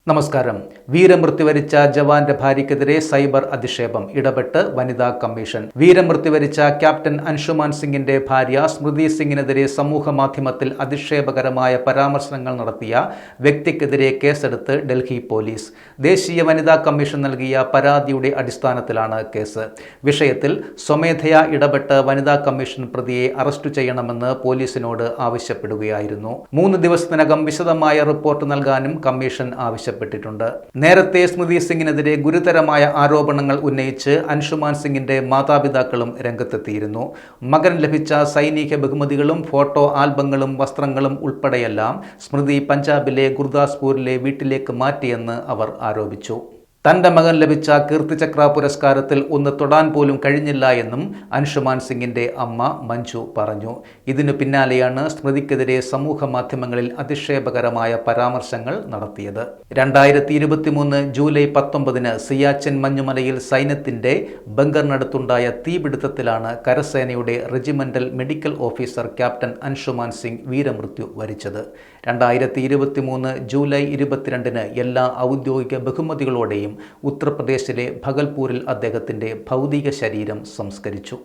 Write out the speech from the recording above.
നമസ്കാരം. വീരമൃത്യു വരിച്ച ജവാന്റെ ഭാര്യയ്ക്കെതിരെ സൈബർ അധിക്ഷേപം, ഇടപെട്ട് വനിതാ കമ്മീഷൻ. വീരമൃത്യു വരിച്ച ക്യാപ്റ്റൻ അൻഷുമാൻ സിംഗിന്റെ ഭാര്യ സ്മൃതി സിംഗിനെതിരെ സമൂഹ മാധ്യമത്തിൽ അധിക്ഷേപകരമായ പരാമർശങ്ങൾ നടത്തിയ വ്യക്തിക്കെതിരെ കേസെടുത്ത് ഡൽഹി പോലീസ്. ദേശീയ വനിതാ കമ്മീഷൻ നൽകിയ പരാതിയുടെ അടിസ്ഥാനത്തിലാണ് കേസ്. വിഷയത്തിൽ സ്വമേധയാ ഇടപെട്ട് വനിതാ കമ്മീഷൻ പ്രതിയെ അറസ്റ്റ് ചെയ്യണമെന്ന് പോലീസിനോട് ആവശ്യപ്പെടുകയായിരുന്നു. 3 ദിവസത്തിനകം വിശദമായ റിപ്പോർട്ട് നൽകാനും കമ്മീഷൻ ആവശ്യപ്പെട്ടു. നേരത്തെ സ്മൃതി സിംഗിനെതിരെ ഗുരുതരമായ ആരോപണങ്ങൾ ഉന്നയിച്ച് അൻഷുമാൻ സിംഗിന്റെ മാതാപിതാക്കളും രംഗത്തെത്തിയിരുന്നു. മകൻ ലഭിച്ച സൈനിക ബഹുമതികളും ഫോട്ടോ ആൽബങ്ങളും വസ്ത്രങ്ങളും ഉൾപ്പെടെയെല്ലാം സ്മൃതി പഞ്ചാബിലെ ഗുർദാസ്പൂരിലെ വീട്ടിലേക്ക് മാറ്റിയെന്ന് അവർ ആരോപിച്ചു. തന്റെ മകൻ ലഭിച്ച കീർത്തിചക്ര പുരസ്കാരത്തിൽ ഒന്ന് തൊടാൻ പോലും കഴിഞ്ഞില്ല എന്നും അൻഷുമാൻ സിംഗിന്റെ അമ്മ മഞ്ജു പറഞ്ഞു. ഇതിനു പിന്നാലെയാണ് സ്മൃതിക്കെതിരെ സമൂഹ മാധ്യമങ്ങളിൽ അധിക്ഷേപകരമായ പരാമർശങ്ങൾ നടത്തിയത്. 2023 ജൂലൈ 19 സിയാച്ചിൻ മഞ്ഞുമലയിൽ സൈന്യത്തിന്റെ ബങ്കറിനടുത്തുണ്ടായ തീപിടുത്തത്തിലാണ് കരസേനയുടെ regimental medical officer captain Anshuman Singh വീരമൃത്യു വരിച്ചത്. 2023 ജൂലൈ 22 എല്ലാ ഔദ്യോഗിക ബഹുമതികളോടെയും ഉത്തർപ്രദേശിലെ ഭഗൽപൂരിൽ അദ്ദേഹത്തിന്റെ ഭൗതിക ശരീരം സംസ്കരിച്ചു.